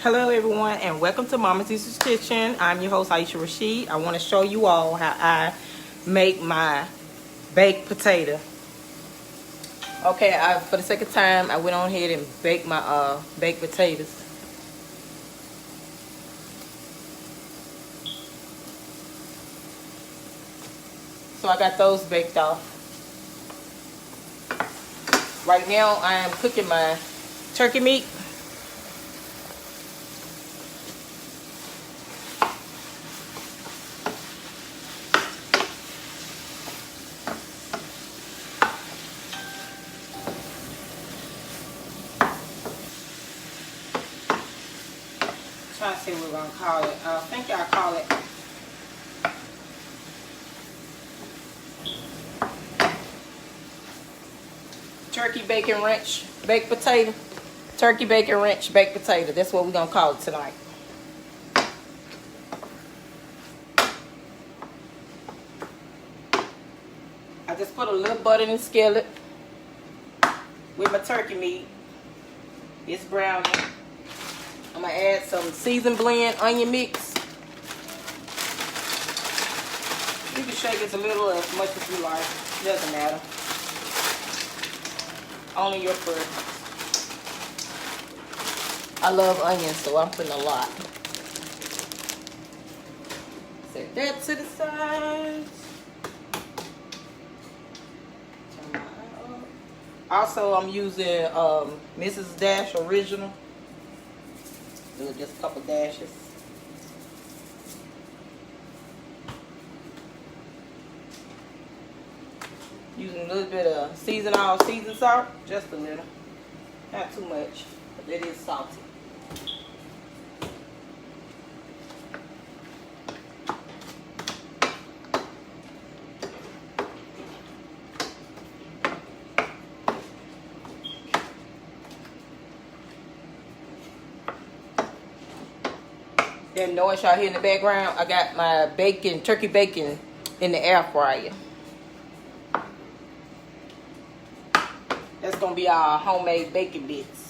Hello everyone and welcome to Mama Cece's Kitchen. I'm your host Aisha Rashid. I want to show you all how I make my baked potato. Okay, for the second time I went on ahead and baked my baked potatoes. So I got those baked off. Right now I am cooking my turkey meat. Trying to see what we're gonna call it. I think I'll call it turkey bacon ranch baked potato. Turkey bacon ranch baked potato. That's what we're gonna call it tonight. I just put a little butter in the skillet with my turkey meat. It's browning. I'm gonna add some seasoned blend onion mix. You can shake it a little as much as you like. Doesn't matter. Only your preference. I love onions, so I'm putting a lot. Set that to the side. Turn my eye up. Also, I'm using Mrs. Dash Original. Do just a couple dashes. Using a little bit of seasoned salt, just a little, not too much, but it is salty. That noise y'all hear in the background, I got my bacon, turkey bacon in the air fryer. That's gonna be our homemade bacon bits.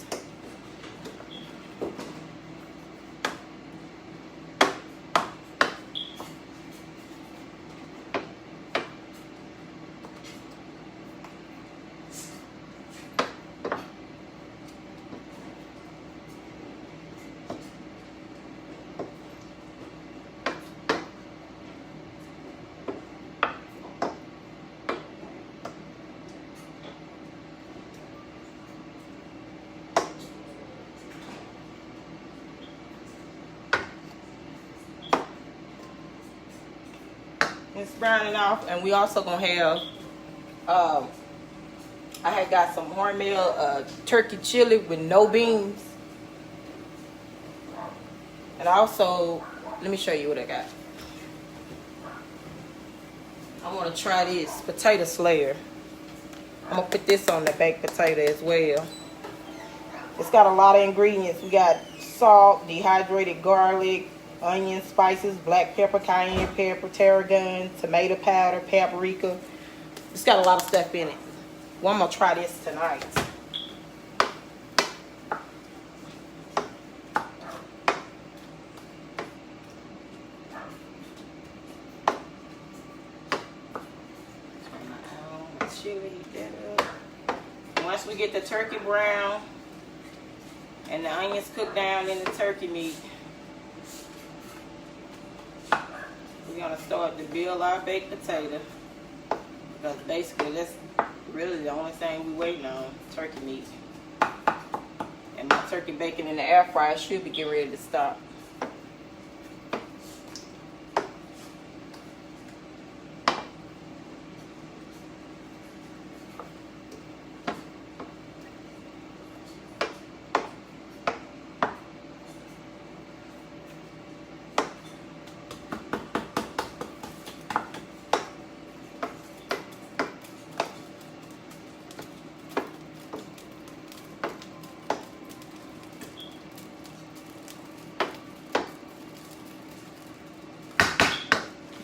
It's browning off, and we also gonna have I had got some Hormel turkey chili with no beans, and also let me show you what I got. I want to try this potato slayer. I'm gonna put this on the baked potato as well. It's got a lot of ingredients. We got salt, dehydrated garlic, onion, spices, black pepper, cayenne pepper, tarragon, tomato powder, paprika. It's got a lot of stuff in it. Well, I'm gonna try this tonight. Turn my chili that up. Once we get the turkey brown and the onions cooked down in the turkey meat, we're gonna start to build our baked potato, because basically that's really the only thing we're waiting on, turkey meat. And my turkey bacon in the air fryer should be getting ready to stop.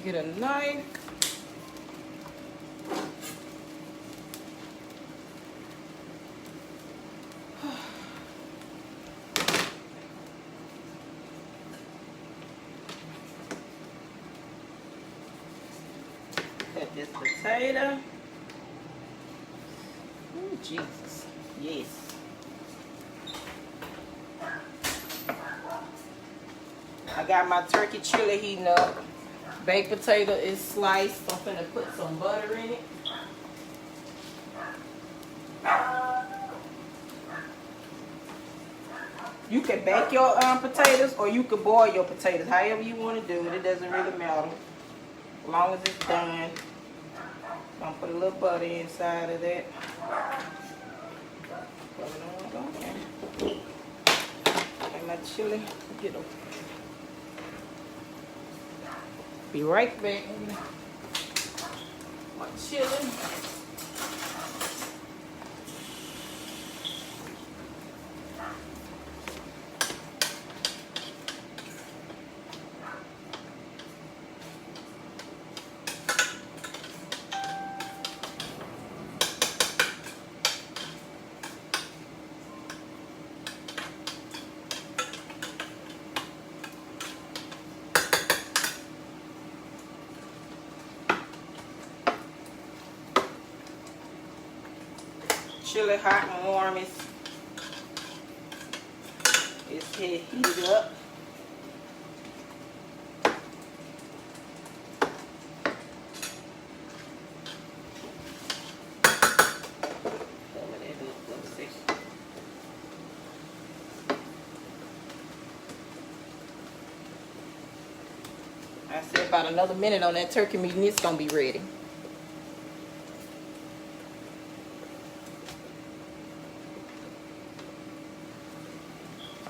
Get a knife. potato. Oh, Jesus. Yes. I got my turkey chili heating up. Baked potato is sliced. I'm finna put some butter in it. You can bake your potatoes or you can boil your potatoes. However you want to do it. It doesn't really matter. As long as it's done. I'm gonna put a little butter inside of that. Put it on. Okay. And my chili. Get them. Be right back. My chili. Chili hot and warm. It's heated up. I said about another minute on that turkey meat and it's gonna be ready.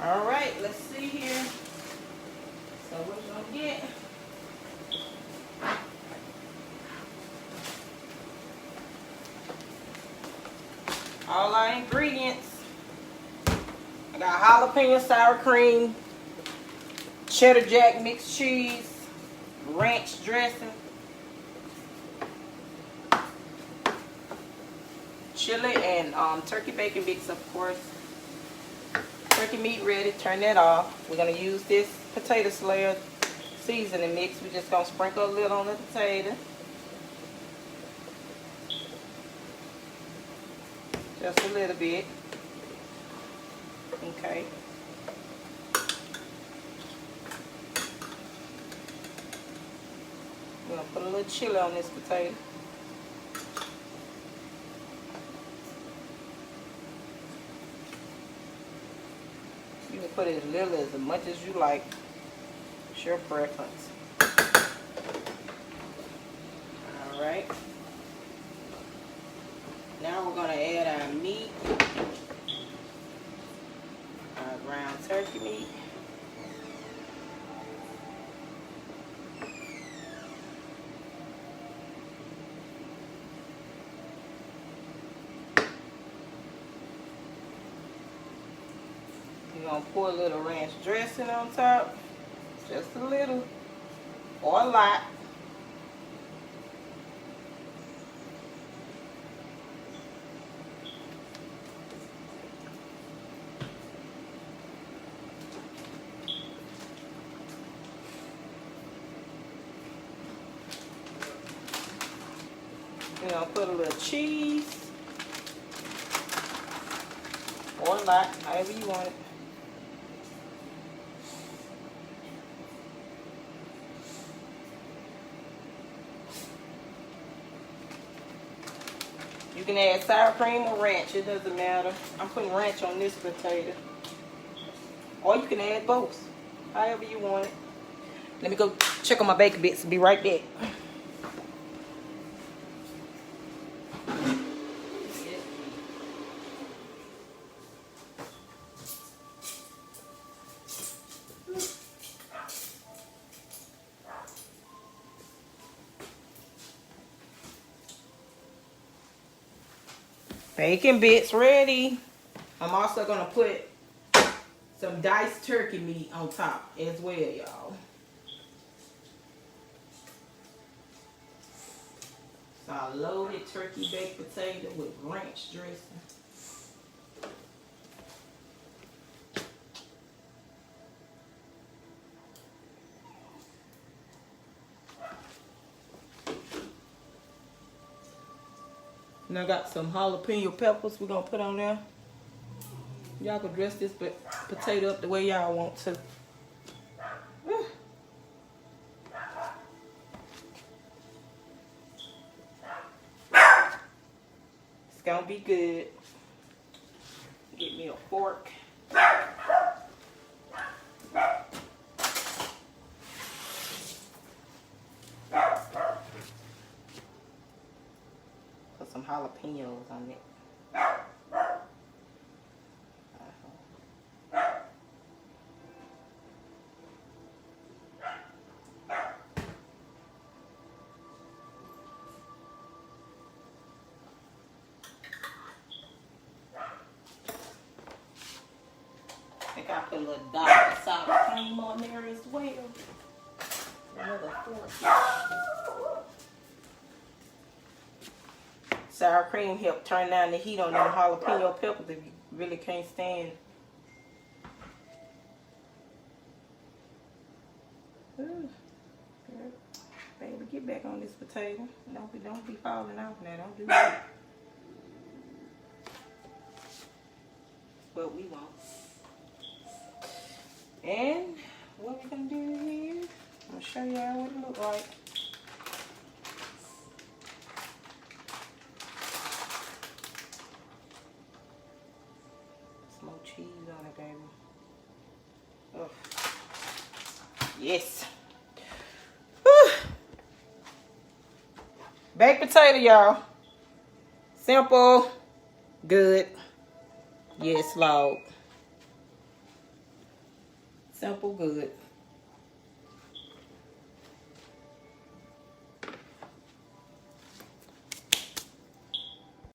All right, let's see here. So what we're gonna get. All our ingredients. I got jalapeno sour cream, cheddar jack mixed cheese, ranch dressing, chili, and turkey bacon mix, of course. Turkey meat ready. Turn that off. We're going to use this potato slayer seasoning mix. We're just going to sprinkle a little on the potato. Just a little bit. Okay. We're going to put a little chili on this potato. You can put it as little as much as you like. It's your preference. Alright. Now we're going to add our meat. Our ground turkey meat. We're going to pour a little ranch dressing on top. Just a little. Or a lot. We're going to put a little cheese. Or a lot, however you want it. You can add sour cream or ranch, it doesn't matter. I'm putting ranch on this potato. Or you can add both, however you want it. Let me go check on my bacon bits and be right back. Bacon bits ready. I'm also going to put some diced turkey meat on top as well, y'all. So a loaded turkey baked potato with ranch dressing. And I got some jalapeno peppers we're gonna put on there. Y'all can dress this potato up the way y'all want to. It's gonna be good. Get me a fork. Put some jalapenos on it. I think I put a little dot of sour cream on there as well. Another fork. Sour cream help turn down the heat on them jalapeno peppers if you really can't stand. Ooh. Baby, get back on this potato. Don't be falling off now. Don't do that. What we want. And what we gonna do here? I'm gonna show y'all what it look like. Some more cheese on it, baby. Oh. Yes. Whew. Baked potato, y'all. Simple. Good. Yes, Lord. Simple, good.